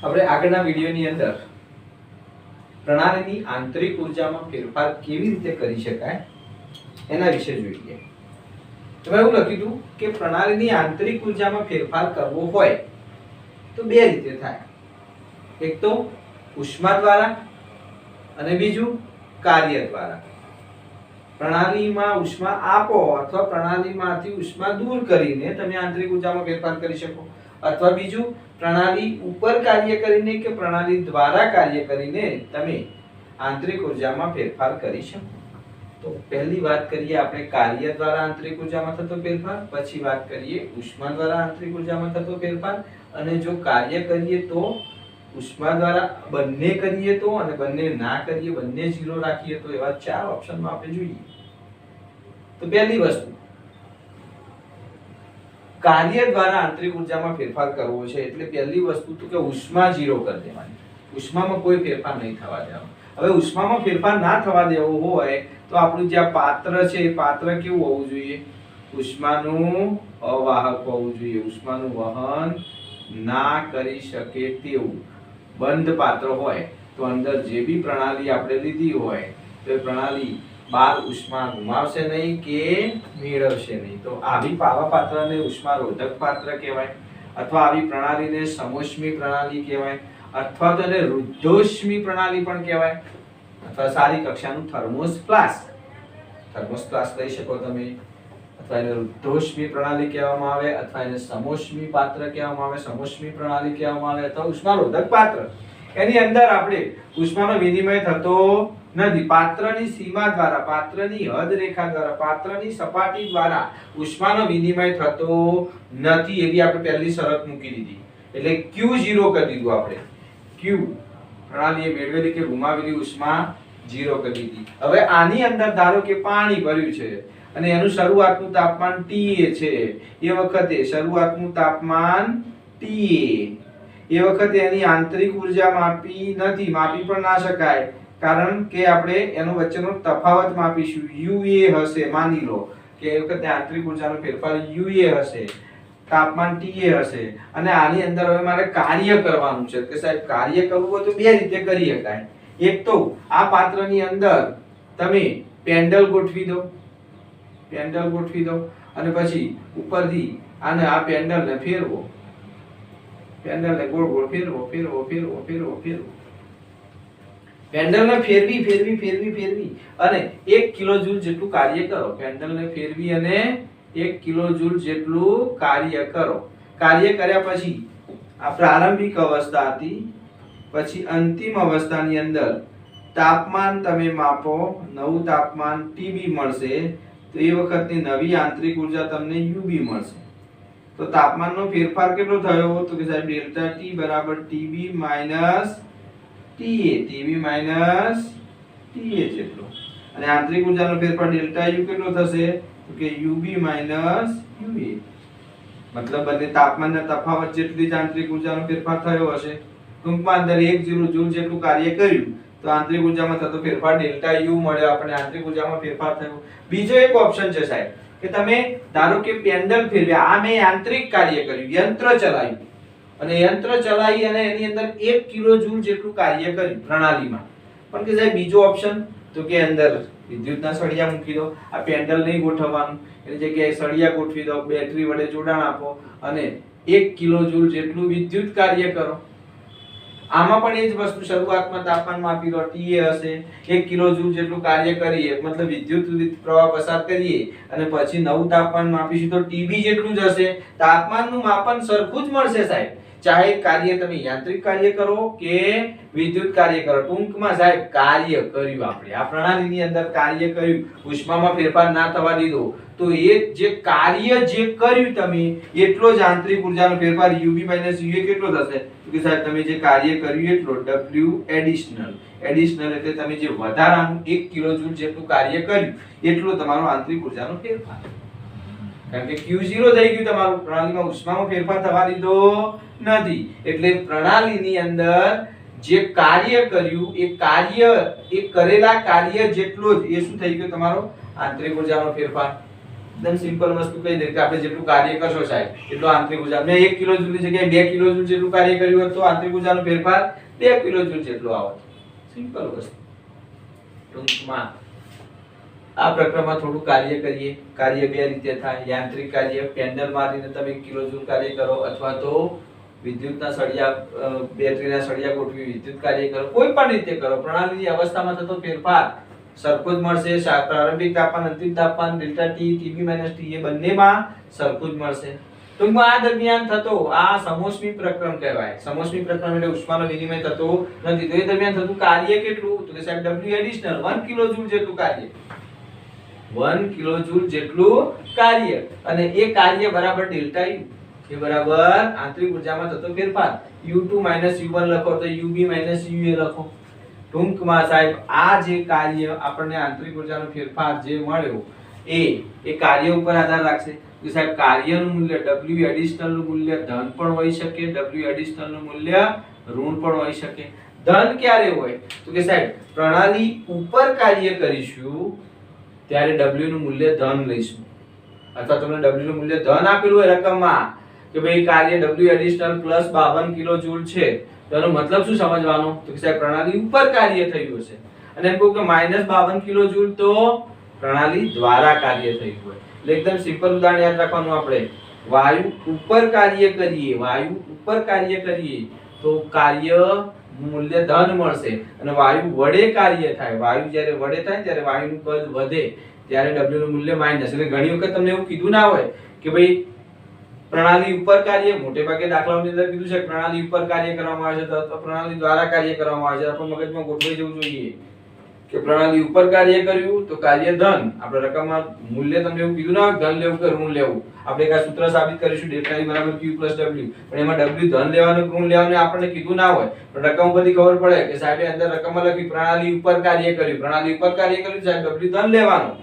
આપણે આગળના વિડિયોની અંદર પ્રણાલીની આંતરિક ઉર્જામાં ફેરફાર કેવી રીતે કરી શકાય એના વિશે જોઈએ. તો એવું લખ્યું હતું કે પ્રણાલીની આંતરિક ઉર્જામાં ફેરફાર કરવો હોય તો બે રીતે થાય. એક તો ઉષ્મા દ્વારા અને બીજું કાર્ય દ્વારા. પ્રણાલીમાં ઉષ્મા આપો અથવા પ્રણાલીમાંથી ઉષ્મા દૂર કરીને તમે આંતરિક ઉર્જામાં ફેરફાર કરી શકો, અથવા બીજું પ્રણાલી ઉપર કાર્ય કરીને કે પ્રણાલી દ્વારા કાર્ય કરીને તમે આંતરિક ઉર્જામાં ફેરફાર કરી શકો. તો પહેલી વાત કરીએ આપણે કાર્ય દ્વારા આંતરિક ઉર્જામાં થતો ફેરફાર, પછી વાત કરીએ ઉષ્મા દ્વારા આંતરિક ઉર્જામાં થતો ફેરફાર, અને જો કાર્ય કરીએ તો ઉષ્મા દ્વારા, બંને કરીએ તો, અને બંને ના કરીએ, બંને 0 રાખીએ તો, એવા 4 ઓપ્શનમાં આપણે જોઈએ. તો પહેલી વસ્તુ, કાર્ય દ્વારા આંતરિક ઉર્જામાં ફેરફાર કરવો છે એટલે પહેલી વસ્તુ તો કે ઉષ્મા 0 કરી દેવાની. ઉષ્મામાં કોઈ ફેરફાર નહીં થવા દેવાનો. હવે ઉષ્મામાં ફેરફાર ના થવા દેવો હોય તો આપણું જે પાત્ર છે એ પાત્ર કેવું હોવું જોઈએ? ઉષ્માનું અવાહક હોવું જોઈએ. ઉષ્માનું વહન ના કરી શકે તેવું બંધ પાત્ર હોય તો અંદર જે બી પ્રણાલી આપણે લીધી હોય તો એ પ્રણાલી બાર ઉષ્મા ગુમાવશે નહીં કે મેળવશે નહીં. તો આવી પાવા પાત્રને ઉષ્મારોધક પાત્ર કહેવાય, અથવા આવી પ્રણાલીને સમોષ્મી પ્રણાલી કહેવાય, અથવા તો એને રુદ્ધોષ્મી પ્રણાલી પણ કહેવાય, અથવા સારી કક્ષાનું થર્મોસ્પ્લાસ્ટ લઈ શકો તમે, અથવા એને રુદ્ધોષ્મી પ્રણાલી કહેવામાં આવે, અથવા એને સમોષ્મી પાત્ર કહેવામાં આવે, સમોષ્મી પ્રણાલી કહેવામાં આવે, અથવા ઉષ્મારોધક પાત્ર. એની અંદર આપણે ઉષ્માનો વિનિમય થતો નથી. પાત્રની સીમા દ્વારા, પાત્રની હદ રેખા દ્વારા, પાત્રની સપાટી દ્વારા ઉષ્માનો વિનિમય થતો નથી એવી આપણે પહેલી શરત મૂકી દીધી. એટલે Q0 કરી દીધું આપણે. Q પ્રણાલીએ મેળવેલી કે ગુમાવેલી ઉષ્મા 0 કરી દીધી. હવે આની અંદર ધારો કે પાણી ભર્યું છે અને એનું શરૂઆતનું તાપમાન TA છે. એ વખતે શરૂઆતનું તાપમાન TA, એ વખતે એની આંતરિક ઉર્જા માપી નથી, માપી પણ ના શકાય, કારણ કે આપણે એનો વચ્ચેનો તફાવત માપીશું. UA હશે, માની લો કે એ વખતે આંતરિક ઉર્જાનો ફેરફાર UA હશે, તાપમાન TA હશે, અને આની અંદર હવે મારે કાર્ય કરવાનું છે કે સાહેબ કાર્ય કરવું હોય તો બે રીતે કરી શકાય. એક તો આ પાત્રની અંદર તમે પેન્ડલ ગોઠવી દો, અને પછી ઉપરથી આને આ પેન્ડલને ફેરવો, પેન્ડલને ગોળ ગોળ ફેરવો. પેન્ડલને ફેરવી અને 1 કિલોજૂલ જેટલું કાર્ય કરો. પેન્ડલને ફેરવી અને 1 કિલોજૂલ જેટલું કાર્ય કરો. કાર્ય કર્યા પછી આ પ્રારંભિક અવસ્થા હતી, પછી અંતિમ અવસ્થાની અંદર તાપમાન તમે માપો, નવું તાપમાન TB મળશે, તો એ વખતની નવી આંતરિક ઉર્જા તમને UB મળશે. તો તાપમાનનો ફેરફાર કેટલો થયો? તો કે સાહેબ ડેલ્ટા T બરાબર TB માઈનસ TA જેટલો. અને આંતરિક ઉર્જાનો ફેરફાર ડેલ્ટા U કેટલો થશે? તો કે UB માઈનસ UA. મતલબ બંને તાપમાનના તફાવત જેટલી જ આંતરિક ઉર્જાનો ફેરફાર થયો હશે. ટૂંકમાં અંદર 1 જૂલ જેટલું કાર્ય કર્યું તો આંતરિક ઉર્જામાં થતો ફેરફાર ડેલ્ટા U મળ્યો. આપણે આંતરિક ઉર્જામાં ફેરફાર થયો. બીજો એક ઓપ્શન છે સાહેબ કે તમે ધારો કે પેન્ડલ ફેરવ્યા, આ મેં યાંત્રિક કાર્ય કર્યું, યંત્ર ચલાવ્યું, અને યંત્ર ચલાવી અને એની અંદર 1 કિલોજૂલ જેટલું કાર્ય કર્યું પ્રણાલીમાં. પણ કે સાહેબ બીજો ઓપ્શન તો કે અંદર વિદ્યુતના સળિયા મૂકી દો, આ પેન્ડલ નહીં ગોઠવવાનું, એની જગ્યાએ સળિયા ગોઠવી દો, બેટરી વડે જોડાણ આપો અને 1 કિલોજૂલ જેટલું વિદ્યુત કાર્ય કરો. આમાં પણ એ જ વસ્તુ, શરૂઆતમાં તાપમાન માપી લો, TA હશે, 1 કિલોજૂલ જેટલું કાર્ય કરીએ, મતલબ વિદ્યુત પ્રવાહ પસાર કરીએ, અને પછી નવું તાપમાન માપીશું તો TB જેટલું જ હશે. તાપમાનનું માપન સરખું જ મળશે સાહેબ, ચાહે કાર્ય તમે યાંત્રિક કાર્ય કરો કે વિદ્યુત કાર્ય કરો. ટૂંકમાં સાહેબ કાર્ય કર્યું, આપણે આ પ્રણાલીની અંદર કાર્ય કર્યું, ઉષ્મામાં ફેરફાર ના થવા દીધો, તો એ જે કાર્ય જે કર્યું તમે એટલો જ આંતરિક ઉર્જાનો ફેરફાર UB માઈનસ UA કેટલો થશે? તો કે સાહેબ તમે જે કાર્ય કર્યું એટલો W એડિશનલ એટલે તમે જે વધારાનું 1 કિલોજૂલ જેટલું કાર્ય કર્યું એટલો તમારો આંતરિક ઉર્જાનો ફેરફાર. કારણ કે Q0 થઈ ગયું તમારું, પ્રણાલીમાં ઉષ્મામાં ફેરફાર થવા દીધો નથી. એટલે પ્રણાલીની અંદર જે કાર્ય કર્યું એ કરેલા કાર્ય જેટલો જ એ શું થઈ ગયો? તમારો આંતરિક ઉર્જાનો ફેરફાર. એકદમ સિમ્પલ વસ્તુ કહી દે કે આપણે જેટલું કાર્ય કરશો સાહેબ એટલો આંતરિક ઉર્જા, મેં 1 કિલો જૂલની જગ્યાએ 2 કિલો જૂલ જેટલું કાર્ય કર્યું હોત તો આંતરિક ઉર્જાનો ફેરફાર 2 કિલો જૂલ જેટલો આવત. સિમ્પલ વસ્તુ. ટૂંકમાં આ પ્રકરણમાં થોડું કાર્ય કરીએ. કાર્ય બે રીતે થાય. યાંત્રિક કાર્ય પેન્ડલ મારીને તમે 1 કિલો જૂલ કાર્ય કરો, અથવા તો વિદ્યુતના સળિયા બેટરીના સળિયા ગોઠવી વિદ્યુત કાર્ય કરો. કોઈ પણ રીતે કરો, પ્રણાલીની અવસ્થામાં થતો ફેરફાર સરખો જ મળશે. પ્રારંભિક તાપમાન, અંતિમ તાપમાન, delta T, T B minus T, એ બંનેમાં સરખું જ મળશે. ટૂંકમાં આ દરમિયાન થતો આ સમોષ્મી પ્રકરણ કહેવાય. સમોષ્મી પ્રકરણ એટલે ઉષ્માનો વિનિમય થતો નથી. તો એ દરમિયાન થતું કાર્ય કેટલું? તો કે સાહેબ W એડિશનલ 1 કિલો જૂલ જેટલું કાર્ય. 1 કિલો જૂલ જેટલું કાર્ય, અને એ કાર્ય બરાબર ડેલ્ટા U, એ બરાબર આંતરિક ઉર્જામાં થતો ફેરફાર. U2 U1 લખો તો UB UA લખો. ટૂંકમાં સાહેબ આ જે કાર્ય આપણને આંતરિક ઉર્જાનો ફેરફાર જે મળ્યો એ કાર્ય ઉપર આધાર રાખશે. તો સાહેબ કાર્યનું મૂલ્ય W એડિશનલ નું મૂલ્ય ધન પણ હોઈ શકે, W એડિશનલ નું મૂલ્ય ઋણ પણ હોઈ શકે. ધન ક્યારે હોય? તો કે સાહેબ પ્રણાલી ઉપર કાર્ય કરીશું ત્યારે W નું મૂલ્ય ધન લઈશું, અથવા તમને W નું મૂલ્ય ધન આપેલું હોય રકમમાં કે ભાઈ કાર્ય W additional plus 52 kilo joule છે, તો એનો મતલબ શું સમજવાનો? તો કે સાહેબ પ્રણાલી ઉપર કાર્ય થયું હશે. અને એમ કહું કે -52 કિલો જૂલ તો પ્રણાલી દ્વારા કાર્ય થયું હોય. એટલે એકદમ સિમ્પલ ઉદાહરણ યાદ રાખવાનું આપણે. વાયુ ઉપર કાર્ય કરીએ તો કાર્ય મૂલ્ય ધન મળશે, અને વાયુ વડે કાર્ય થાય, વાયુ જ્યારે વડે થાય ત્યારે વાયુનું કદ વધે ત્યારે W નું મૂલ્ય માઈનસ. એટલે ઘણી વખત તમને એવું કીધું ના હોય કે ભાઈ પ્રણાલી ઉપર કાર્ય, મોટે ભાગે દાખલાઓની અંદર કીધું છે પ્રણાલી ઉપર કાર્ય કરવામાં આવે છે તો પ્રણાલી દ્વારા કાર્ય કરવામાં આવે છે. આપણો મગજમાં ગોઠવાઈ જવું જોઈએ કે પ્રણાલી ઉપર કાર્ય કર્યું તો કાર્ય ધન. આપણે રકમમાં મૂલ્ય તમને એવું કીધું ના ધન લેવું કે ઋણ લેવું. આપણે એક સૂત્ર સાબિત કરીશું ડેલ્ટા E બરાબર Q + W, પણ એમાં W ધન લેવાનું ઋણ લેવાનું આપણને કીધું ના હોય, પણ રકમ પરથી ખબર પડે કે સાહેબે અંદર રકમમાં લખી પ્રણાલી ઉપર કાર્ય કર્યું, પ્રણાલી ઉપર કાર્ય કર્યું સાહેબ W ધન લેવાનું.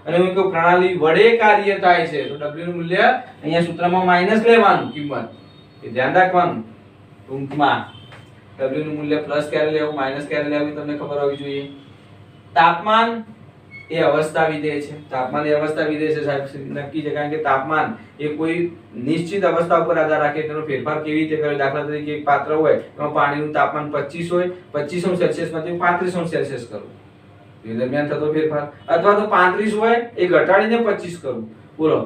અને હું કહું પ્રણાલી વડે કાર્ય થાય છે તો W નું મૂલ્ય અહીંયા સૂત્રમાં માઈનસ લેવાનું કિંમત, એ ધ્યાન રાખવાનું. ટૂંકમાં W નું મૂલ્ય પ્લસ ક્યારે લેવું, માઈનસ ક્યારે લેવું તમને ખબર હોવી જોઈએ. તાપમાન એ અવસ્થા વિધેય છે. તાપમાન એ અવસ્થા વિધેય છે સાહેબ, નક્કી છે, કારણ કે તાપમાન એ કોઈ નિશ્ચિત અવસ્થા ઉપર આધાર રાખે તેનો ફેરફાર કેવી રીતે કરે. દાખલા તરીકે એક પાત્ર હોય એમાં પાણીનું તાપમાન 25 હોય, 25 સેલ્સિયસ માંથી 35 સેલ્સિયસ કરું, એ દરમિયાન થતો ફેરફાર. અથવા તો 35 હોય એ ઘટાડીને 25 કરું, બોલો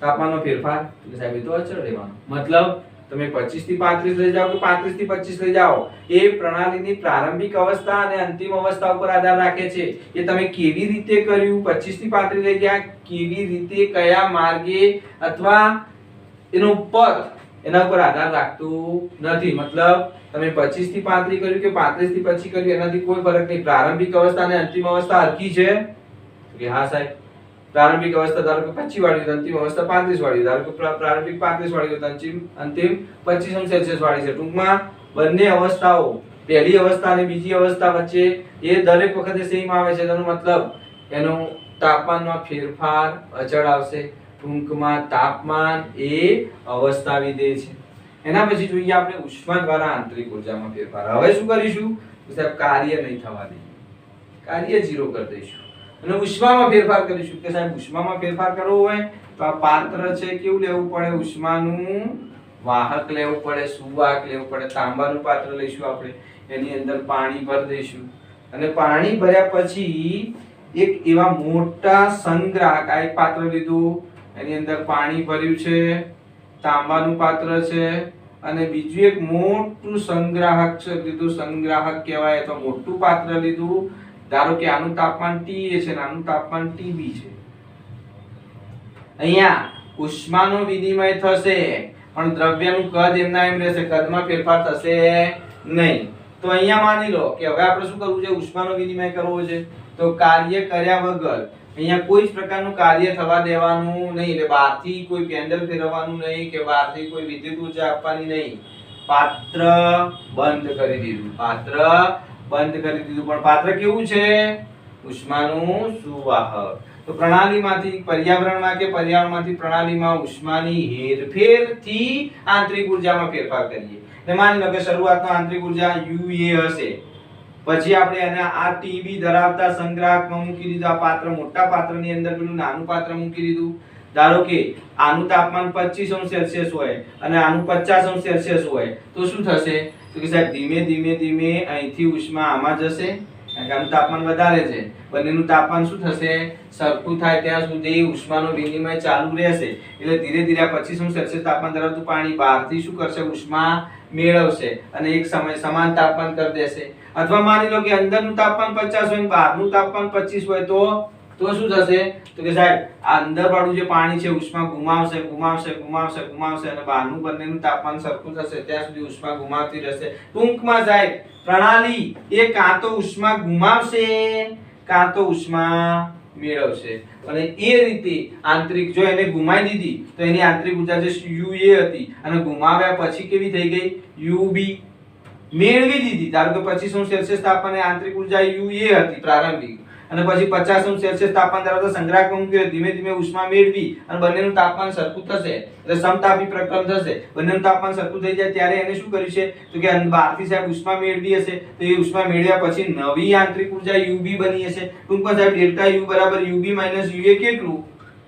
તાપમાનનો ફેરફાર. એટલે સાહેબ એ તો અચળ રહેવાનો. મતલબ તમે 25 થી 35 લઈ જાઓ કે 35 થી 25 લઈ જાઓ, એ પ્રણાલીની પ્રારંભિક અવસ્થા અને અંતિમ અવસ્થા ઉપર આધાર રાખે છે. એ તમે કેવી રીતે કર્યું, 25 થી 35 લઈ ગયા, કેવી રીતે, કયા માર્ગે, અથવા એનો પથ, એના ઉપર આધાર રાખતું નથી. મતલબ તમે 25 થી 35 કર્યું કે 35 થી 25 કર્યું એનાથી કોઈ ફરક નહીં. પ્રારંભિક અવસ્થા અને અંતિમ અવસ્થા હરખી છે કે હા સાહેબ? પ્રારંભિક અવસ્થા ધારો કે 25 વાળી, અંતિમ અવસ્થા 35 વાળી. ધારો કે પ્રારંભિક 35 વાળી તો અંતિમ 25 સેલ્સિયસ વાળી છે. ટૂંકમાં બંને અવસ્થાઓ, પહેલી અવસ્થા અને બીજી અવસ્થા વચ્ચે એ દરેક વખતે સેમ આવે છે. તેનો મતલબ એનો તાપમાનમાં ફેરફાર અચળ આવશે. ટૂંકમાં તાપમાન એ અવસ્થા વિધેય છે. એના પછી જોઈએ આપણે ઉષ્મા દ્વારા આંતરિક ઉર્જામાં ફેરફાર. હવે શું કરીશું? સાહેબ કાર્ય નહીં થવા દઈએ, કાર્ય 0 કરી દઈશું, અને ઉષ્મામાં ફેરફાર કરીશું. કે સાહેબ ઉષ્મામાં ફેરફાર કરવો હોય તો આ પાત્ર છે કેવું લેવું પડે? ઉષ્માનું વાહક લેવું પડે, સુવાહક લેવું પડે. તાંબાનું પાત્ર લઈશું આપણે, એની અંદર પાણી ભરી દઈશું, અને પાણી ભર્યા પછી એક એવા મોટા સંગ્રાહક, આ એક પાત્ર લીધું, એની અંદર પાણી ભર્યું છે, તાંબાનું પાત્ર છે, અને બીજું એક મોટું સંગ્રાહક છે લીધું, સંગ્રાહક કહેવાય, તો મોટું પાત્ર લીધું. ધારો કે આનું તાપમાન T છે અને આનું તાપમાન TB છે. અહીંયા ઉષ્માનો વિનિમય થશે પણ દ્રવ્યનું કદ એમના એમ રહેશે, કદમાં ફેરફાર થશે નહીં. તો અહીંયા માની લો કે હવે આપણે શું કરવું છે? ઉષ્માનો વિનિમય કરવો છે. તો કાર્ય કર્યા વગર અહીંયા કોઈ જ પ્રકારનું કાર્ય થવા દેવાનું નહીં. એટલે બહારથી કોઈ પેન્ડલ ફેરવવાનું નહીં કે બહારથી કોઈ વિદ્યુત ઊર્જા આપવાની નહીં. પાત્ર બંધ કરી દીધું, પાત્ર બંધ કરી દીધું. પણ પાત્ર કેવું છે? ઉષ્માનું સુવાહક. તો પ્રણાલીમાંથી પર્યાવરણમાં કે પર્યાવરણમાંથી પ્રણાલીમાં ઉષ્માની હેરફેરથી આંતરિક ઉર્જામાં ફેરફાર કરીએ. એટલે માની લો કે શરૂઆતમાં આંતરિક ઉર્જા UA હશે, પછી આપણે એને આ TB ધરાવતા સંગ્રાહકમાં મૂકી દીધું. આ પાત્ર, મોટા પાત્રની અંદર પેલું નાનું પાત્ર મૂકી દીધું. ધારો કે આનું તાપમાન 25°C હોય અને આનું 50°C હોય તો શું થશે તો કે સાહેબ ધીમે ધીમે ધીમે અહીંથી ઉષ્મા આમાં જશે કારણ કે આનું તાપમાન વધારે છે બંનેનું તાપમાન શું થશે સરખું થાય ત્યાં સુધી ઉષ્માનો વિનિમય ચાલુ રહેશે એટલે ધીરે ધીરે 25°C તાપમાન ધરાવતું પાણી બહારથી શું કરશે ઉષ્મા મેળવશે અને એક સમય સમાન તાપમાન કરી દેશે અથવા માની લો કે અંદરનું તાપમાન 50 હોય અને બહારનું તાપમાન 25 હોય તો શું થશે તો કે સાહેબ આ અંદર વાળું જે પાણી છે ઉષ્મા ગુમાવશે અને બહારનું બંનેનું તાપમાન સરખું થશે ત્યાં સુધી ઉષ્મા ગુમાવતી રહેશે ટૂંકમાં સાહેબ પ્રણાલી એ કાં તો ઉષ્મા ગુમાવશે કાં તો ઉષ્મા મેળવશે અને એ રીતે આંતરિક જો એને ગુમાવી દીધી તો એની આંતરિક ઊર્જા જે UA હતી અને ગુમાવ્યા પછી કેવી થઈ ગઈ UB મેળવી દીધી ધારો કે 25°C તાપમાને આંતરિક ઊર્જા UA હતી પ્રારંભિક અને પછી 50°C તાપમાન ધરાવતા સંગ્રાહક મૂક્યો ધીમે ધીમે ઉષ્મા મેળવી અને બંનેનું તાપમાન સરખું થશે એટલે સમતાપી પ્રક્રમ થશે બંનેનું તાપમાન સરખું થઈ જાય ત્યારે એને શું કર્યું છે તો કે બહારથી સાહેબ ઉષ્મા મેળવી હશે તો એ ઉષ્મા મેળવ્યા પછી નવી આંતરિક ઊર્જા UB બની હશે ટૂંકમાં સાહેબ ડેલ્ટા U બરાબર UB માઈનસ UA કેટલું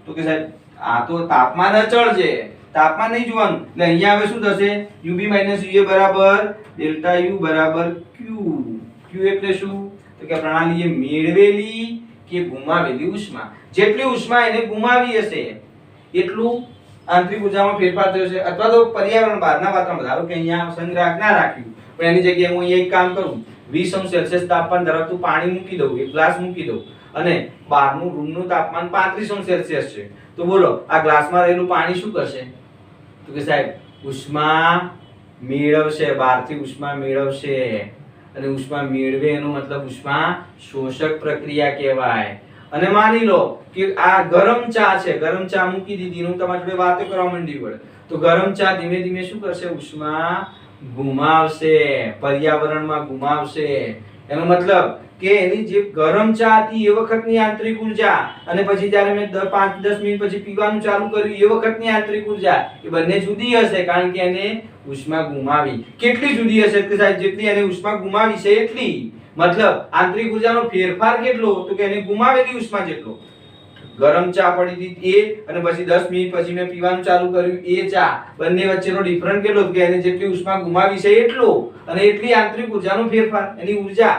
તો કે સાહેબ આ તો તાપમાન અચળ છે તાપમાન નહીં જોવાનું એટલે અહીંયા હવે શું થશે UB માઈનસ UA બરાબર ડેલ્ટા U બરાબર Q એટલે શું તો કે પ્રણાલીએ મેળવેલી કે ગુમાવેલી ઉષ્મા જેટલી ઉષ્મા એને ગુમાવી હશે એટલું આંતરિક ઊર્જામાં ફેરફાર થયો છે અથવા તો પર્યાવરણ બહારના વાતાવરણ ધારો કે અહીંયા સંગ્રાહક ના રાખ્યું પણ એની જગ્યાએ હું અહીંયા એક કામ કરું 20°C તાપમાન ધરાવતું પાણી મૂકી દઉં એક ગ્લાસ મૂકી દઉં અને બહારનું રૂમનું તાપમાન 35°C છે તો બોલો આ ગ્લાસમાં રહેલું પાણી શું કરશે તો કે સાહેબ ઉષ્મા મેળવશે બહારથી ઉષ્મા મેળવશે અને ઉષ્મા મેળવે એનો મતલબ ઉષ્મા શોષક પ્રક્રિયા કહેવાય અને માની લો કે આ ગરમ ચા છે ગરમ ચા મૂકી દીધી હું તમારી જોડે વાતો કરવા માંડી પડે તો ગરમ ચા ધીમે ધીમે શું કરશે ઉષ્મા ગુમાવશે પર્યાવરણમાં ગુમાવશે એનો મતલબ કે એની જે ગરમ ચા હતી એ વખતની આંતરિક ઊર્જા અને પછી જ્યારે મેં 5-10 મિનિટ પછી પીવાનું ચાલુ કર્યું એ વખતની આંતરિક ઊર્જા એ બંને જુદી હશે કારણ કે એને ઉષ્મા ગુમાવી કેટલી જુદી હશે કે સાહેબ જેટલી એને ઉષ્મા ગુમાવી છે એટલી મતલબ આંતરિક ઊર્જાનો ફેરફાર કેટલો તો કે એને ગુમાવેલી ઉષ્મા જેટલો ગરમ ચા પડી હતી એ અને પછી 10 મિનિટ પછી મેં પીવાનું ચાલુ કર્યું એ ચા બંને વચ્ચેનો ડિફરન્સ કેટલો કે એને જેટલી ઉષ્મા ગુમાવી છે એટલો અને એટલી આંતરિક ઊર્જાનો ફેરફાર એની ઊર્જા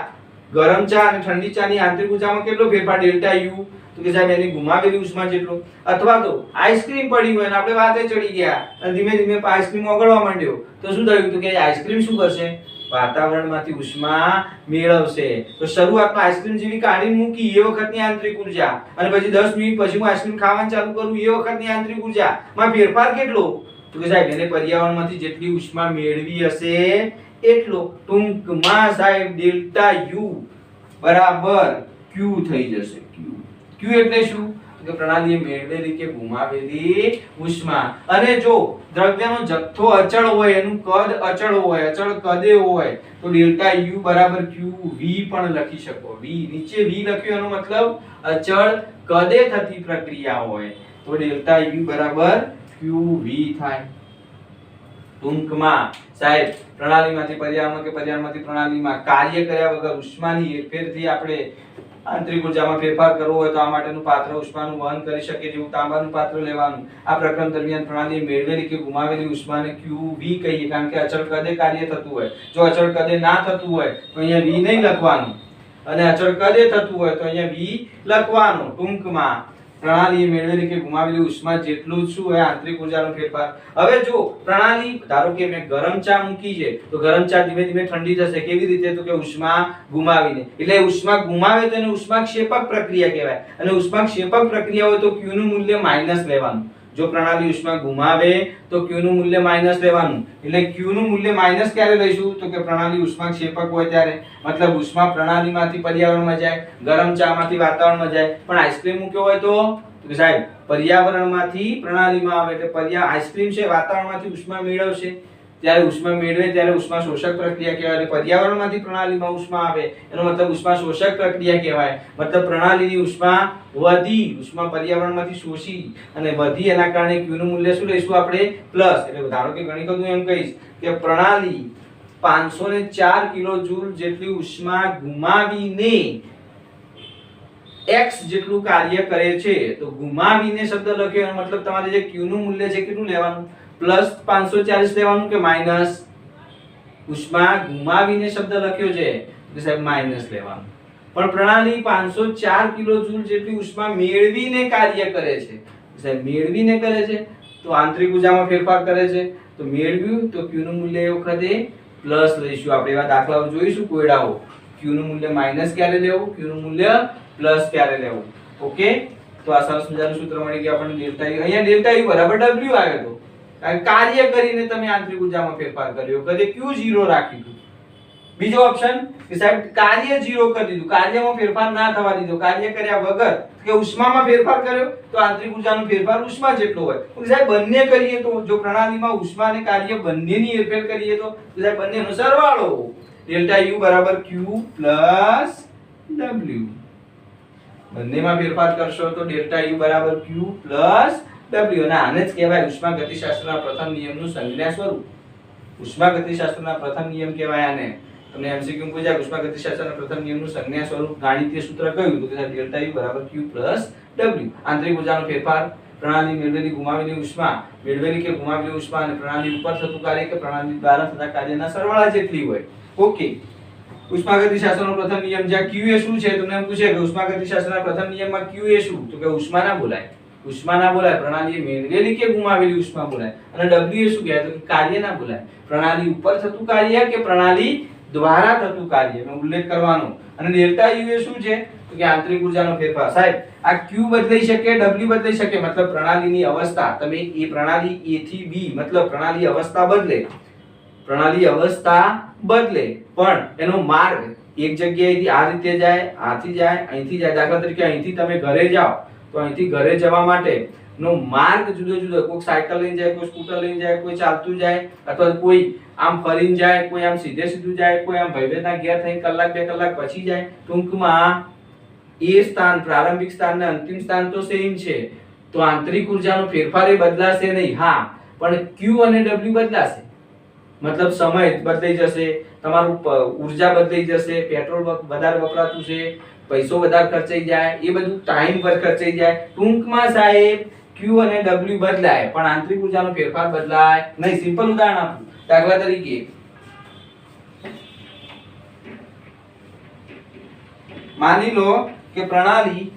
ગરમ ચા અને ઠંડી ચાની આંતરિક ઊર્જામાં કેટલો ફેરફાર ડેલ્ટા U તો કે સાહેબ એની ગુમાવેલી ઉષ્મા જેટલો અથવા તો આઈસ્ક્રીમ પડી હોય અને આપણે વાતે ચડી ગયા અને ધીમે ધીમે આઈસ્ક્રીમ ઓગળવા માંડ્યો તો શું થયું તો કે આઈસ્ક્રીમ શું કરશે વાતાવરણમાંથી ઉષ્મા મેળવશે તો શરૂઆતમાં આઈસ્ક્રીમ જેવી કાઢીને મૂકી એ વખતની આંતરિક ઊર્જા અને પછી 10 મિનિટ પછી હું આઈસ્ક્રીમ ખાવાનું ચાલુ કરું એ વખતની આંતરિક ઊર્જા માં ફેરફાર કેટલો તો કે સાહેબ એને પર્યાવરણમાંથી જેટલી ઉષ્મા મેળવી હશે એટલો ટૂંકમાં સાહેબ ડેલ્ટા U બરાબર Q થઈ જશે Q એટલે શું કે પ્રણાલીએ મેળવેલી કે ગુમાવેલી ઉષ્મા અને જો દ્રવ્યનો જથ્થો અચળ હોય એનું કદ અચળ હોય અચળ કદે હોય તો ડેલ્ટા U બરાબર QV પણ લખી શકો V નીચે V લખ્યું એનો મતલબ અચળ કદે થતી પ્રક્રિયા હોય તો ડેલ્ટા U બરાબર QV થાય ટૂંકમાં સાહેબ પ્રણાલીમાંથી પર્યાવરણમાં કે પર્યાવરણમાંથી પ્રણાલીમાં કાર્ય કર્યા વગર ઉષ્માની હેરફેરથી આપણે આંતરિક ઊર્જામાં ફેરફાર કરવો હોય તો આ માટેનું પાત્ર ઉષ્માનું વહન કરી શકે જેવું તાંબાનું પાત્ર લેવાનું આ પ્રક્રમ દરમિયાન પ્રણાલીએ મેળવેલી કે ગુમાવેલી ઉષ્માને QV કહીએ કારણ કે અચળ કદે કાર્ય થતું હોય જો અચળ કદે ના થતું હોય તો અહીંયા V નહીં લખવાનું અને અચળ કદે થતું હોય તો અહીંયા V લખવાનું ટૂંકમાં પ્રણાલીએ મેળવેલી કે ગુમાવેલી ઉષ્મા જેટલું જ શું હોય આંતરિક ઊર્જાનો ફેરફાર હવે જો પ્રણાલી ધારો કે મેં ગરમ ચા મૂકી છે તો ગરમ ચા ધીમે ધીમે ઠંડી થશે કેવી રીતે તો કે ઉષ્મા ગુમાવીને એટલે ઉષ્મા ગુમાવે તો એને ઉષ્માક્ષેપક પ્રક્રિયા કહેવાય અને ઉષ્માક્ષેપક પ્રક્રિયા હોય તો Q નું મૂલ્ય માઈનસ લેવાનું જો પ્રણાલી ઉષ્મા ગુમાવે તો Q નું મૂલ્ય માઈનસ લેવાનું એટલે Q નું મૂલ્ય માઈનસ ક્યારે લઈશું તો કે પ્રણાલી ઉષ્માક્ષેપક હોય ત્યારે મતલબ ઉષ્મા પ્રણાલીમાંથી પર્યાવરણમાં જાય ગરમ ચામાંથી વાતાવરણમાં જાય પણ આઈસ્ક્રીમ મૂક્યો હોય તો સાહેબ પર્યાવરણમાંથી પ્રણાલીમાં આવે એટલે આઈસ્ક્રીમ છે વાતાવરણમાંથી ઉષ્મા મેળવશે ત્યારે ઉષ્મા મેળવે ત્યારે ઉષ્મા શોષક પ્રક્રિયા કહેવાય એટલે પર્યાવરણમાંથી પ્રણાલીમાં ઉષ્મા આવે એનો મતલબ ઉષ્મા શોષક પ્રક્રિયા કહેવાય મતલબ પ્રણાલીની ઉષ્મા વધી ઉષ્મા પર્યાવરણમાંથી શોષી અને વધી એના કારણે Q નું મૂલ્ય શું લઈશું આપણે પ્લસ એટલે ધારો કે ગણિત હું એમ કહીશ કે પ્રણાલી 504 કિલોજૂલ જેટલી ઉષ્મા ગુમાવીને x જેટલું કાર્ય કરે છે તો ગુમાવીને શબ્દ લખ્યો એનો મતલબ તમારે જે q નું મૂલ્ય છે કેટલું લેવાનું પ્લસ 540 લેવાનું કે માઈનસ ઉષ્મા ગુમાવીને શબ્દ લખ્યો છે તો સાહેબ માઈનસ લેવાનું પણ પ્રણાલી 504 કિલો જૂલ જેટલી ઉષ્મા મેળવીને કાર્ય કરે છે સાહેબ મેળવીને કરે છે તો આંતરિક ઉર્જામાં ફેરફાર કરે છે તો મેળવ્યું તો q નું મૂલ્ય એ વખતે પ્લસ લઈશું આપણે એવા દાખલાઓ જોઈશું કોયડાઓ q નું મૂલ્ય માઈનસ ક્યારે લેવું q નું મૂલ્ય પ્લસ ક્યારે લેવું ઓકે તો આ સરસ મજાનું સૂત્ર મળી ગયું આપણને ડેલ્ટા u અહીંયા ડેલ્ટા u બરાબર w આવ્યો તો કારણ કાર્ય કરીને તમે આંતરિક ઉર્જામાં ફેરફાર કર્યો કદે q 0 રાખી દીધું બીજો ઓપ્શન કે સાહેબ કાર્ય 0 કરી દીધું કાર્યમાં ફેરફાર ના થવા દીધો કાર્ય કર્યા વગર કે ઉષ્મામાં ફેરફાર કર્યો તો આંતરિક ઉર્જાનો ફેરફાર ઉષ્મા જેટલો હોય તો સાહેબ બંને કરીએ તો જો પ્રણાલીમાં ઉષ્મા અને કાર્ય બંનેની હેરફેર કરીએ તો સાહેબ બંનેનો સરવાળો ડેલ્ટા u બરાબર q w બંનેમાં ફેરફાર કરશો તો ડેલ્ટા u બરાબર q w અને આને જ કહેવાય ઉષ્મા ગતિશાસ્ત્રના પ્રથમ નિયમનું સંજ્ઞા સ્વરૂપ ઉષ્મા ગતિશાસ્ત્રના પ્રથમ નિયમ કહેવાય આને તમને એમસીક્યુ પૂછ્યા ઉષ્મા ગતિશાસ્ત્રના પ્રથમ નિયમનું સંજ્ઞા સ્વરૂપ ગાણિતીય સૂત્ર કયું તો કે ડેલ્ટા u બરાબર q w આંતરિક ઉર્જાનો ફેરફાર પ્રણાલી મેળવેલી ગુમાવેલી ઉષ્મા મેળવેલી કે ગુમાવેલી ઉષ્મા અને પ્રણાલી ઉપર થતું કાર્ય કે પ્રણાલી દ્વારા થતા કાર્યના સરવાળા જેટલી હોય ઓકે ઉષ્મા ગતિશાસ્ત્રનો પ્રથમ નિયમ જ્યાં q એ શું છે તમને એમ પૂછે કે ઉષ્મા ગતિશાસ્ત્રના પ્રથમ નિયમમાં q એ શું તો કે ઉષ્મા ના બોલાય પ્રણાલીએ મેળવેલી કે ગુમાવેલી ઉષ્મા બોલાય અને w એ શું કહેવાય તો કે કાર્ય ના બોલાય પ્રણાલી ઉપર થતું કાર્ય કે પ્રણાલી દ્વારા થતું કાર્ય નો ઉલ્લેખ કરવાનો અને ડેલ્ટા u એ શું છે તો કે આંતરિક ઉર્જાનો ફેરફાર સાહેબ આ q બદલાઈ શકે w બદલાઈ શકે મતલબ પ્રણાલીની અવસ્થા તમે એ પ્રણાલી a થી b મતલબ પ્રણાલી અવસ્થા બદલે પણ એનો માર્ગ એક જગ્યાએથી આ રીતે જાય આથી જાય અહીંથી જાય દાખલા તરીકે અહીંથી તમે ઘરે જાઓ તો અહીંથી ઘરે જવા માટે નો માર્ગ જુદો કોઈ સાયકલ લઈને જાય કોઈ સ્કૂટર લઈને જાય કોઈ ચાલતું જાય અથવા કોઈ આમ ફરીને જાય કોઈ આમ સીધું જાય કોઈ આમ ભૈવેના ઘેર થઈને કલાક 2 કલાક પછી જાય ટૂંકમાં એ સ્થાન પ્રારંભિક સ્થાન અને અંતિમ સ્થાન તો સેમ છે તો આંતરિક ઉર્જાનો ફેરફાર એ બદલાશે નહીં હા પણ q અને w બદલાશે મતલબ સમય બદલાઈ જશે તમારું ઉર્જા બદલાઈ જશે પેટ્રોલ વધારે વપરાતું છે પૈસો વધારે ખર્ચાઈ જાય એ બધું ટાઈમ પર ખર્ચાઈ જાય ટૂંકમાં સાહેબ q અને w બદલાય પણ આંતરિક ઉર્જાનો ફેરફાર બદલાય નહીં સિમ્પલ ઉદાહરણ આપું દાખલા તરીકે માની લો કે પ્રણાલી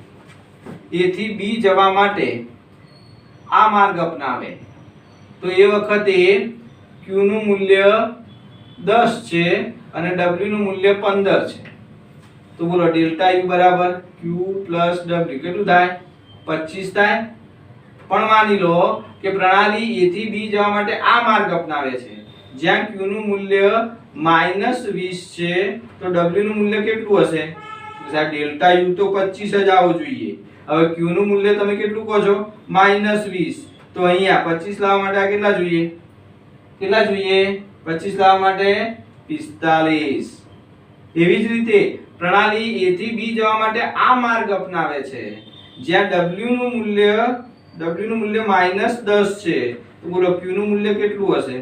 a થી b જવા માટે આ માર્ગ અપનાવે તો એ વખતે q નું મૂલ્ય 10 છે અને w નું મૂલ્ય 15 છે તો બોલો ડેલ્ટા u બરાબર q w કેટલું થાય 25 થાય પણ માની લો કે પ્રણાલી a થી b જવા માટે આ માર્ગ અપનાવે છે જ્યાં q નું મૂલ્ય -20 છે તો w નું મૂલ્ય કેટલું હશે તો સાહેબ ડેલ્ટા u તો 25 જ આવવું જોઈએ હવે q નું મૂલ્ય તમે કેટલું કહો છો -20 તો અહીંયા 25 લાવવા માટે આ કેટલા જોઈએ 25 લાવવા માટે 45 એવી જ રીતે પ્રણાલી a થી b જવા માટે આ માર્ગ અપનાવે છે જ્યાં w નું મૂલ્ય -10 છે તો બોલો q નું મૂલ્ય કેટલું હશે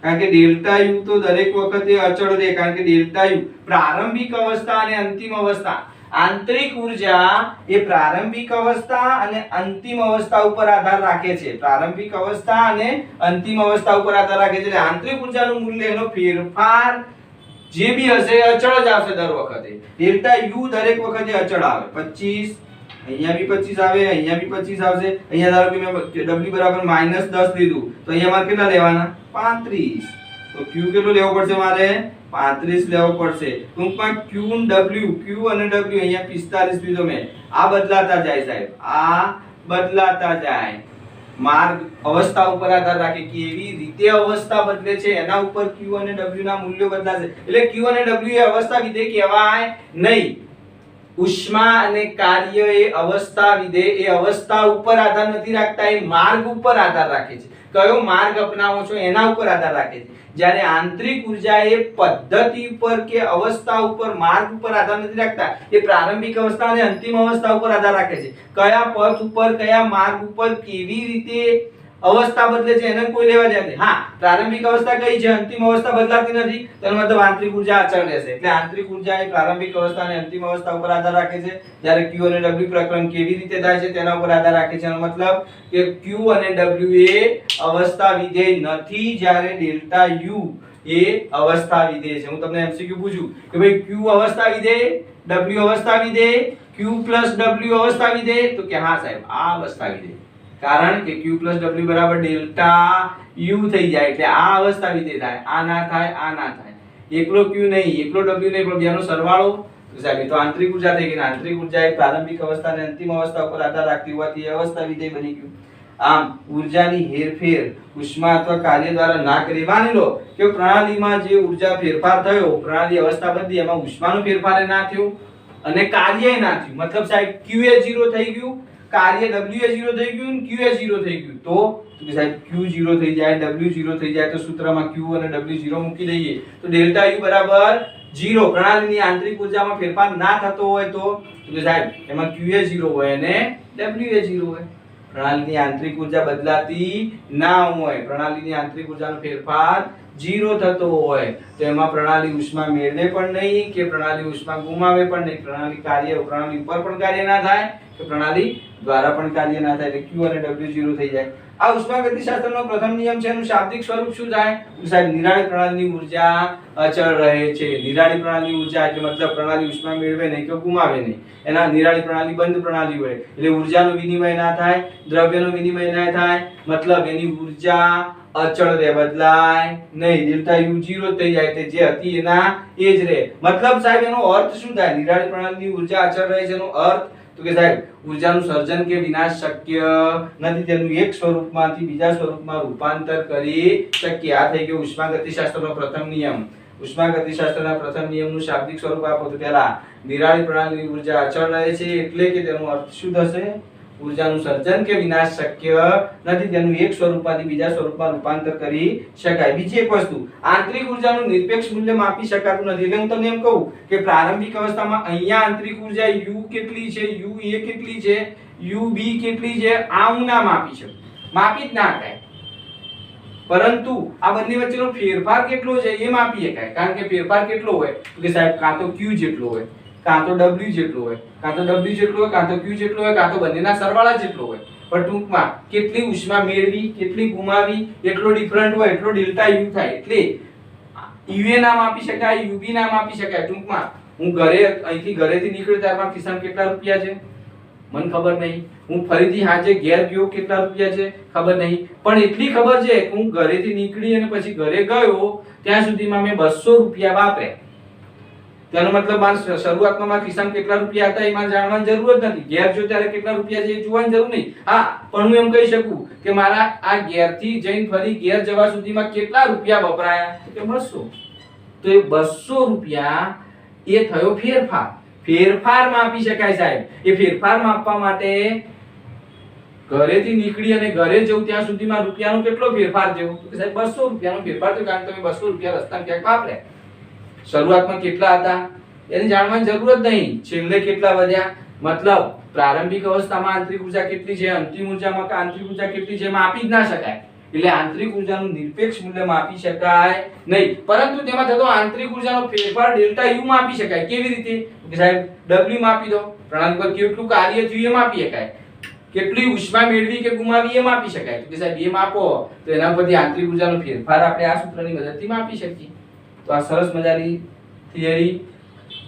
કારણ કે ડેલ્ટા u તો દરેક વખતે અચળ રહે કારણ કે ડેલ્ટા u પ્રારંભિક અવસ્થા અને અંતિમ અવસ્થા આંતરિક ઉર્જા એ પ્રારંભિક અવસ્થા અને અંતિમ અવસ્થા ઉપર આધાર રાખે છે પ્રારંભિક અવસ્થા અને અંતિમ અવસ્થા ઉપર આધાર રાખે છે એટલે આંતરિક ઉર્જાનું મૂલ્ય એનો ફેરફાર જે બી હશે અચળ જ આવશે દર વખતે ડેલ્ટા u દરેક વખતે અચળ આવે 25 અહીંયા બી 25 આવે અહીંયા બી 25 આવશે અહીંયા ધારો કે મેં w બરાબર -10 લીધું તો અહીંયા મારે કેટલા લેવાના 35 તો q કેટલું લેવો પડશે મારે 35 લેવો પડશે ટૂંકમાં q અને w અહીંયા 45 લીધો મેં આ બદલાતા જાય સાહેબ આ બદલાતા જાય માર્ગ અવસ્થા ઉપર આધાર રાખે કે એવી રીતે અવસ્થા બદલે છે એના ઉપર q અને w ના મૂલ્યો બદલાશે એટલે q અને w એ અવસ્થા વિધેય કહેવાય નહીં ઉષ્મા અને કાર્ય એ અવસ્થા વિધેય એ અવસ્થા ઉપર આધાર નથી રાખતા એ માર્ગ ઉપર આધાર રાખે છે કયો માર્ગ અપનાવો છો એના ઉપર આધાર રાખે છે જ્યારે આંતરિક ઉર્જા એ પદ્ધતિ ઉપર કે અવસ્થા ઉપર માર્ગ ઉપર આધાર નથી રાખતા એ પ્રારંભિક અવસ્થા અને અંતિમ અવસ્થા ઉપર આધાર રાખે છે કયા પથ ઉપર કયા માર્ગ ઉપર કેવી રીતે અવસ્થા બદલે છે એને કોઈ લેવા દેવા નથી. હા, પ્રારંભિક અવસ્થા કઈ છે, અંતિમ અવસ્થા બદલાતી નથી, તેનો મતલબ આંતરિક ઉર્જા અચળ રહેશે. એટલે આંતરિક ઉર્જા એ પ્રારંભિક અવસ્થા અને અંતિમ અવસ્થા ઉપર આધાર રાખે છે. જ્યારે Q અને W પ્રકરણ કેવી રીતે થાય છે તેના ઉપર આધાર રાખે છે. એનો મતલબ કે Q અને W એ અવસ્થા વિધેય નથી, જ્યારે ડેલ્ટા U એ અવસ્થા વિધેય છે. હું તમને MCQ પૂછું કે ભાઈ Q અવસ્થા વિધેય, W અવસ્થા વિધેય, Q plus W અવસ્થા વિધેય, તો કે હા સાહેબ આ અવસ્થા વિધેય. કારણ કે Q plus W બરાબર ડેલ્ટા U થઈ જાય એટલે આ અવસ્થા વિધેય થાય. આ ના થાય, આ ના થાય. એકલો Q નહીં, એકલો W નહીં, પણ બેનો સરવાળો સાહેબ તો આંતરિક ઉર્જા થઈ ગઈ. આંતરિક ઉર્જા એ પ્રારંભિક અવસ્થા અને અંતિમ અવસ્થા ઉપર આધાર રાખતી હોવાથી એ અવસ્થા વિધેય બની ગયું. આમ ઉર્જાની હેરફેર ઉષ્મા અથવા કાર્ય દ્વારા ના કરી. માની લો કે પ્રણાલીમાં જે ઉર્જા ફેરફાર થયો, પ્રણાલી અવસ્થા બદલી, એમાં ઉષ્માનો ફેરફાર ના થયો અને કાર્ય ના થયું. મતલબ સાહેબ Q એ 0 થઈ ગયું, કાર્ય W એ 0 થઈ ગયું, Q એ 0 થઈ ગયું. તો સાહેબ Q 0 થઈ જાય, W 0 થઈ જાય, તો સૂત્રમાં Q અને W 0 મૂકી દઈએ તો ડેલ્ટા U બરાબર 0. પ્રણાલીની આંતરિક ઉર્જામાં ફેરફાર ના થતો હોય તો સાહેબ એમાં Q એ 0 હોય અને W એ 0 હોય. પ્રણાલીની આંતરિક ઉર્જા બદલાતી ના હોય, પ્રણાલીની આંતરિક ઉર્જાનો ફેરફાર 0 થતો હોય તો એમાં પ્રણાલી ઉષ્મા મેળવે પણ નહીં કે પ્રણાલી ઉષ્મા ગુમાવે પણ નહીં. પ્રણાલી ઉપર પણ કાર્ય ના થાય કે પ્રણાલી દ્વારા પણ કાર્ય ના થાય. એટલે Q અને W 0 થઈ જાય. આ ઉષ્માગતિશાસ્ત્રનો પ્રથમ નિયમ છે. એનું શાબ્દિક સ્વરૂપ શું થાય? સાહેબ નિરાળી પ્રણાલીની ઉર્જા અચળ રહે છે. નિરાળી પ્રણાલીની ઉર્જા એટલે મતલબ પ્રણાલી ઉષ્મા મેળવે નહીં કે ગુમાવે નહીં. એના નિરાળી પ્રણાલી બંધ પ્રણાલી હોય એટલે ઉર્જાનો વિનિમય ના થાય, દ્રવ્યનો વિનિમય ના થાય, મતલબ એની ઉર્જા અચળ રહે, બદલાય નહીં. ડેલ્ટા U 0 થઈ જાય એટલે જે હતી એના એ જ રહે. મતલબ સાહેબ એનો અર્થ શું થાય? નિરાળી પ્રણાલીની ઉર્જા અચળ રહે છે એનો અર્થ તો કે સાહેબ ઉર્જાનું સર્જન કે વિનાશ શક્ય નથી. તેનું એક સ્વરૂપમાંથી બીજા સ્વરૂપમાં રૂપાંતર કરી શકીએ. આ થઈ ગયો ઉષ્માગતિશાસ્ત્રનો પ્રથમ નિયમ. ઉષ્માગતિશાસ્ત્રના પ્રથમ નિયમનું શાબ્દિક સ્વરૂપ આપો તો પહેલા નિરાળી પ્રણાલીની ઉર્જા અચળ રહે છે એટલે કે તેનો અર્થ શું થશે? ઉર્જાનું સર્જન કે વિનાશ શક્ય નથી, તેનું એક સ્વરૂપમાંથી બીજા સ્વરૂપમાં રૂપાંતર કરી શકાય. બીજી એક વસ્તુ, આંતરિક ઉર્જાનું નિરપેક્ષ મૂલ્ય માપી શકાતું નથી. એટલે હું તમને એમ કહું કે પ્રારંભિક અવસ્થામાં અહીંયા આંતરિક ઉર્જા U કેટલી છે, UA કેટલી છે, UB કેટલી છે, આ હું ના માપી શકું, માપી જ ના શકાય. પરંતુ આ બંને વચ્ચેનો ફેરફાર કેટલો છે એ માપી શકાય. કારણ કે ફેરફાર કેટલો હોય કે સાહેબ કાં તો Q જેટલો હોય, કાં તો W જેટલો હોય, કાં તો W જેટલો હોય, કાં તો Q જેટલો હોય, કાં તો બંનેના સરવાળા જેટલો હોય. પણ ટૂંકમાં કેટલી ઉષ્મા મેળવી, કેટલી ગુમાવી, એટલો ડિફરન્ટ હોય એટલો ડેલ્ટા U થાય. એટલે UA ના માપી શકાય, UB ના માપી શકાય. ટૂંકમાં હું અહીંથી ઘરેથી નીકળ્યો ત્યારમાં ખિસ્સામાં કેટલા રૂપિયા છે મને ખબર નહીં. હું ફરીથી હાજે ઘેર ગયો કેટલા રૂપિયા છે ખબર નહીં. પણ એટલી ખબર છે કે હું ઘરેથી નીકળી અને પછી ઘરે ગયો ત્યાં સુધીમાં મેં 200 રૂપિયા વાપર્યા. તેનો મતલબ મારે શરૂઆતમાં ખિસ્સામાં કેટલા રૂપિયા હતા એ મારે જાણવાની જરૂર જ નથી. ઘેર જો ત્યારે કેટલા રૂપિયા છે એ જોવાની જરૂર નહીં. હા, પણ હું એમ કહી શકું કે મારા આ ઘેરથી જઈને ફરી ઘેર જવા સુધીમાં કેટલા રૂપિયા વપરાયા કે 200. તો એ 200 રૂપિયા એ થયો ફેરફાર. ફેરફાર માપી શકાય સાહેબ. એ ફેરફાર માપવા માટે ઘરેથી નીકળી અને ઘરે જવું ત્યાં સુધીમાં રૂપિયાનો કેટલો ફેરફાર થયો તો સાહેબ 200 રૂપિયાનો ફેરફાર થયો. કારણ કે તમે 200 રૂપિયા રસ્તામાં ક્યાંક વાપર્યા. શરૂઆતમાં કેટલા હતા એની જાણવાની જરૂર જ નહીં, છેલ્લે કેટલા વધ્યા. મતલબ પ્રારંભિક અવસ્થામાં આંતરિક ઉર્જા કેટલી છે, અંતિમ ઉર્જામાં આંતરિક ઉર્જા કેટલી છે માપી જ ના શકાય. એટલે આંતરિક ઉર્જાનું નિરપેક્ષ મૂલ્ય માપી શકાય નહીં. પરંતુ તેમાં થતો આંતરિક ઉર્જાનો ફેરફાર ડેલ્ટા U માપી શકાય. કેવી રીતે? કે સાહેબ W માપી દો, પ્રણાલી પર કેટલું કાર્ય થયું એ માપી શકાય, કેટલી ઉષ્મા મેળવી કે ગુમાવી એ માપી શકાય. કે સાહેબ એ માપો તો એના પરથી આંતરિક ઉર્જાનો ફેરફાર આપણે આ સૂત્રની મદદથી માપી શકીએ. તો આ સરસ મજાની થિયરી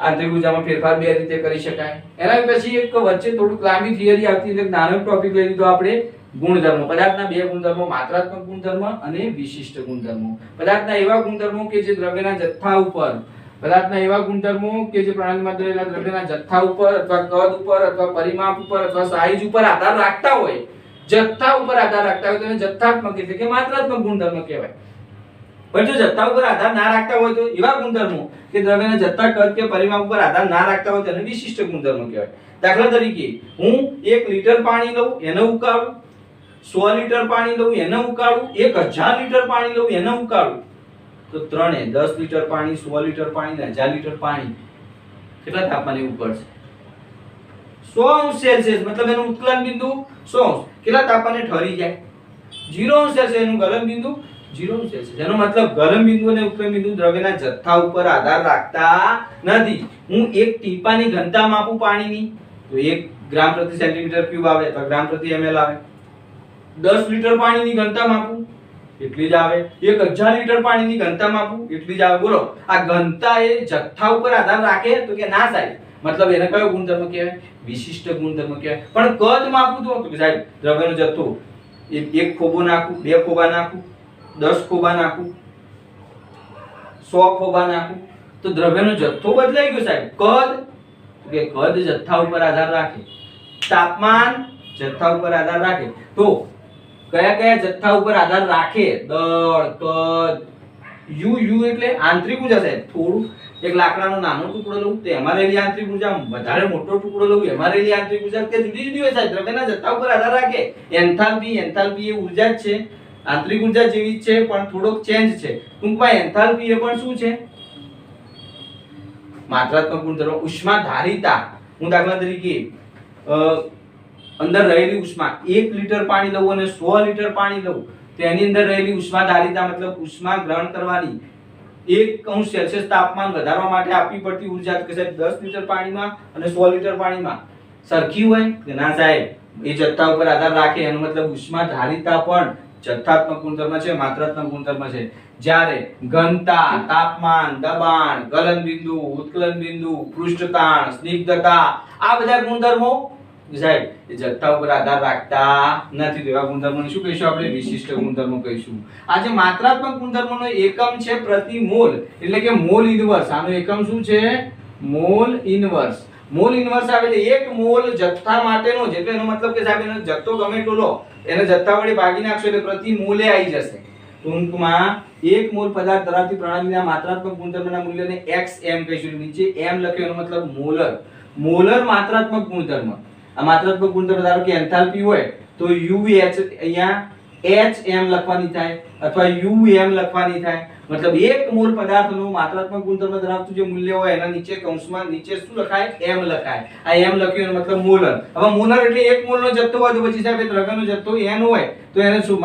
આંતરિક ઉર્જામાં ફેરફાર બે રીતે કરી શકાય. એના પછી એક વચ્ચે થોડુંક લાંબી થિયરી આવતી એટલે નાનો ટોપિક લઈ લીધો આપણે ગુણધર્મો. પદાર્થના બે ગુણધર્મો, માત્રાત્મક ગુણધર્મ અને વિશિષ્ટ ગુણધર્મો. પદાર્થના એવા ગુણધર્મો કે જે દ્રવ્યના જથ્થા ઉપર, પદાર્થના એવા ગુણધર્મો કે જે પ્રણાલીમાં રહેલા દ્રવ્યના જથ્થા ઉપર અથવા કદ ઉપર અથવા પરિમાપ ઉપર અથવા સાઈઝ ઉપર આધાર રાખતા હોય, જથ્થા ઉપર આધાર રાખતા હોય તો જથ્થાત્મક એટલે કે માત્રાત્મક ગુણધર્મ કહેવાય. પણ જો જથ્થા ઉપર આધાર ના રાખતા હોય તો એવા ગુણધર્મો કે દ્રવ્યના જથ્થા, કદ કે પરિમાપ ઉપર આધાર ના રાખતા હોય તેને વિશિષ્ટ ગુણધર્મો કહેવાય. દાખલા તરીકે હું 1 લીટર પાણી લઉં એને ઉકાળું, 100 લીટર પાણી લઉં એને ઉકાળું, 1000 લીટર પાણી લઉં એને ઉકાળું, તો ત્રણે 10 લીટર પાણી, 100 લીટર પાણી ને 1000 લીટર પાણી કેટલા તાપમાને ઉકળશે? 100 અંશ સેલ્સિયસ. મતલબ એનું ઉત્કલન બિંદુ 100 અંશ. કેટલા તાપમાને ઠરી જાય? 0° છે એનું ગલનબિંદુ 0° છે એનો મતલબ ગલનબિંદુ અને ઉત્કલનબિંદુ દ્રવ્યના જથ્થા ઉપર આધાર રાખતા નથી. હું એક ટીપાની ઘનતા માપું પાણીની તો 1 ગ્રામ પ્રતિ સેન્ટીમીટર ક્યુબ આવે અથવા ગ્રામ પ્રતિ ml આવે. 10 લીટર પાણીની ઘનતા માપું એટલી જ આવે. 1000 લીટર પાણીની ઘનતા માપું એટલી જ આવે. બોલો આ ઘનતા એ જથ્થા ઉપર આધાર રાખે તો કે ના સાહેબ. મતલબ એને કયો ગુણધર્મ કહેવાય? વિશિષ્ટ ગુણધર્મ કહેવાય. પણ કદ માપું તો કે સાહેબ દ્રવ્યનો જથ્થો એક ખોબો નાખું, 2 ખોબા નાખું, 10 ખોબા નાખું, 100 ખોબા નાખું તો દ્રવ્યનો જથ્થો બદલાઈ ગયો સાહેબ. કદ કે કદ જથ્થા ઉપર આધાર રાખે. તાપમાન જથ્થા ઉપર આધાર રાખે. તો કયા કયા જથ્થા ઉપર આધાર રાખે? દળ, કદ, યુ એટલે આંતરિક ઊર્જા સાહેબ. થોડું એક લાકડાનો નાનો ટુકડો લઉં તો એમાં રહેલી આંતરિક ઊર્જા, વધારે મોટો ટુકડો લઉં એમાં રહેલી આંતરિક ઊર્જા કે જુદી જુદી હોય સાહેબ. દ્રવ્યના જથ્થા ઉપર આધાર રાખે. એન્થાલ્પી એ ઊર્જા જ છે, આંતરિક ઊર્જા જેવી જ છે પણ થોડોક ચેન્જ છે. ટૂંકમાં એન્થાલ્પી એ પણ શું છે? માત્રાત્મક ગુણધર્મ. ઉષ્માધારિતા, હું દાખલા તરીકે અંદર રહેલી ઉષ્મા 1 લીટર પાણી લઉં અને 100 લીટર પાણી લઉં તો એની અંદર રહેલી ઉષ્માધારિતા મતલબ ઉષ્મા ગ્રહણ કરવાની 1°C તાપમાન વધારવા માટે આપવી પડતી ઊર્જા કે સાહેબ 10 લીટર પાણીમાં અને 100 લીટર પાણીમાં સરખી હોય કે ના સાહેબ? એ જથ્થા ઉપર આધાર રાખે. એનો મતલબ ઉષ્માધારિતા પણ જથ્થાત્મક ગુણધર્મ છે, માત્રાત્મક ગુણધર્મ છે. જ્યારે ઘનતા, તાપમાન, દબાણ, ગલનબિંદુ, ઉત્કલનબિંદુ, પૃષ્ઠતાણ, સ્નિગ્ધતા આ બધા ગુણધર્મો સાહેબ એ જથ્થા ઉપર આધાર રાખતા નથી. તો એવા ગુણધર્મોને શું કહીશું આપણે? વિશિષ્ટ ગુણધર્મો કહીશું. આ જે માત્રાત્મક ગુણધર્મોનો એકમ છે પ્રતિ મોલ એટલે કે મોલ ઇનવર્સ. આનો એકમ શું છે? Mall inverse. મોલ ઇનવર્સ આવે એટલે 1 મોલ જથ્થા માટેનો છે. એટલે એનો મતલબ કે સાહેબ એનો જથ્થો ગમે એટલો લો એને જથ્થા વડે ભાગી નાખશો એટલે પ્રતિ મોલે આવી જશે. ટૂંકમાં 1 મોલ પદાર્થ ધરાવતી પ્રણાલીના માત્રાત્મક ગુણધર્મના મૂલ્યને xm કહીશું. નીચે m લખ્યો એનો મતલબ મોલર. મોલર માત્રાત્મક ગુણધર્મ. આ માત્રાત્મક ગુણધર્મ ધારો કે એન્થાલ્પી હોય તો UH અહીંયા HM લખવાની થાય અથવા UM લખવાની થાય. મતલબ 1 મોલ પદાર્થનો માત્રાત્મક ગુણધર્મ ધરાવતું જે મૂલ્ય હોય એના નીચે કૌંસમાં નીચે શું લખાય? M લખાય. આ M લખ્યું એનો મતલબ મોલર. હવે મોલર એટલે 1 મોલનો જથ્થો હોય તો પછી સાહેબ દ્રવ્યનો જથ્થો n હોય તો એને શું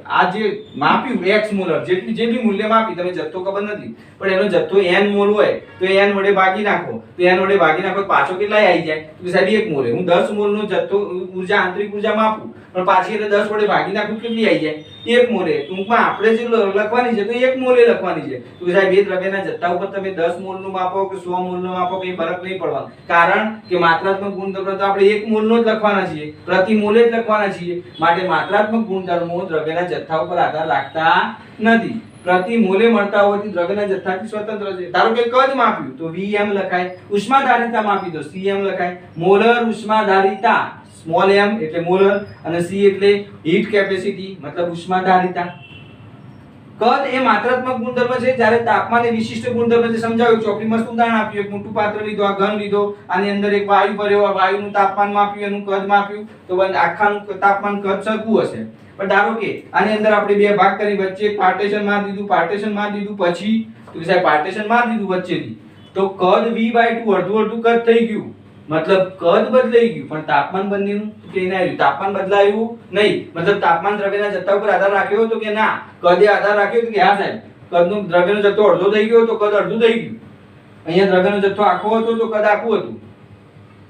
આ જે માપ્યું x મોલર જે બી મૂલ્ય માપી તમે જથ્થો ખબર નથી પણ એનો જથ્થો n મોલ હોય તો n વડે ભાગી નાખો તો n વડે ભાગી નાખો પાછો કેટલા આવી જાય? તો સાહેબ 1 મોલ. હું 10 મોલનો જથ્થો ઊર્જા આંતરિક ઊર્જા માપું પણ પાછી એટલે 10 વડે ભાગી નાખું કેટલી આવી જાય? 1 મોલ. ટૂંકમાં આપણે જે લખવાની છે તો 1 મોલ લખવાની છે. તો સાહેબ એ દ્રવ્યના જથ્થા ઉપર તમે 10 મોલનું માપો કે 100 મોલનું માપો કઈ ફરક નહીં પડવાનો. કારણ કે માત્રાત્મક ગુણધર્મ તો આપણે 1 મોલનો જ લખવાના છીએ, પ્રતિ મોલે જ લખવાના છીએ. માટે માત્રાત્મક ગુણધર્મો દ્રવ્યના જથ્થા ઉપર આધાર રાખતા નથી. પ્રતિ મોલે મળતા હોવાથી દ્રવ્યના જથ્થાથી સ્વતંત્ર છે. ધારો કે કદ માપ્યું તો Vm લખાય, ઉષ્માધારિતા માપી તો Cm લખાય. મોલર ઉષ્માધારિતા સ્મોલ m એટલે મોલર અને C એટલે હીટ કેપેસિટી મતલબ ઉષ્માધારિતા. કદ એ માત્રાત્મક ગુણધર્મ છે જ્યારે તાપમાન એ વિશિષ્ટ ગુણધર્મ છે. સમજાવ્યું. ચોપડીમાં શું ઉદાહરણ આપ્યું? એક મોટું પાત્ર લીધું, આ ઘન લીધો, આની અંદર એક વાયુ ભર્યો, આ વાયુનું તાપમાન માપ્યું, એનું કદ માપ્યું તો આખાનું તાપમાન કદ સરખું હશે. પણ ધારો કે આની અંદર આપણે બે ભાગ કરી વચ્ચે પાર્ટીશન માર દીધું પછી તો સાહેબ પાર્ટીશન માર દીધું વચ્ચેથી તો કદ v/2 અડધું કદ થઈ ગયું. મતલબ કદ બદલાઈ ગયું પણ તાપમાન બંનેનું કે ના આવ્યું? તાપમાન બદલાયું નહીં. મતલબ તાપમાન દ્રવ્યના જથ્થા ઉપર આધાર રાખ્યો તો કે ના? કદે આધાર રાખ્યો તો કે હા સાહેબ કદનો દ્રવ્યનો જથ્થો અડધો થઈ ગયો તો કદ અડધું થઈ ગયું. અહીંયા દ્રવ્યનો જથ્થો આખો હતો તો કદ આખું હતું,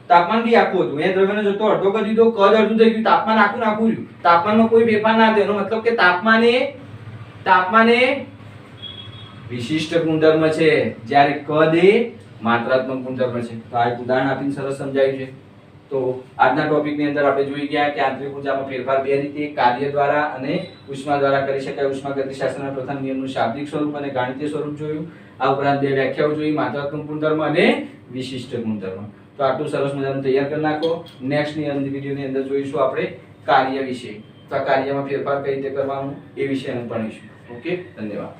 તાપમાન બી આખું હતું. અહીંયા દ્રવ્યનો જથ્થો અડધો કરી દીધો, કદ અડધું થઈ ગયું, તાપમાન આખું રહ્યું. તાપમાનમાં કોઈ ફેરફાર ના થયો. એનો મતલબ કે તાપમાન એ વિશિષ્ટ ગુણધર્મ છે જ્યારે કદ એ માત્રાત્મક ગુણધર્મ છે. તો આ એક ઉદાહરણ આપીને સરસ સમજાયું છે. તો આજના ટોપિકની અંદર આપણે જોઈ ગયા કે આંતરિક ઊર્જામાં ફેરફાર બે રીતે કાર્ય દ્વારા અને ઉષ્મા દ્વારા કરી શકાય. ઉષ્માગતિશાસ્ત્રના પ્રથમ નિયમનું શાબ્દિક સ્વરૂપ અને ગાણિતીય સ્વરૂપ જોયું. આ ઉપરાંત બે વ્યાખ્યાઓ જોઈ, માત્રાત્મક ગુણધર્મ અને વિશિષ્ટ ગુણધર્મ. તો આટલું સરસ મજાનું તૈયાર કરી નાખો. નેક્સ્ટની વિડીયોની અંદર જોઈશું આપણે કાર્ય વિશે. તો આ કાર્યમાં ફેરફાર કઈ રીતે કરવાનું એ વિશે ભણીશું. ઓકે, ધન્યવાદ.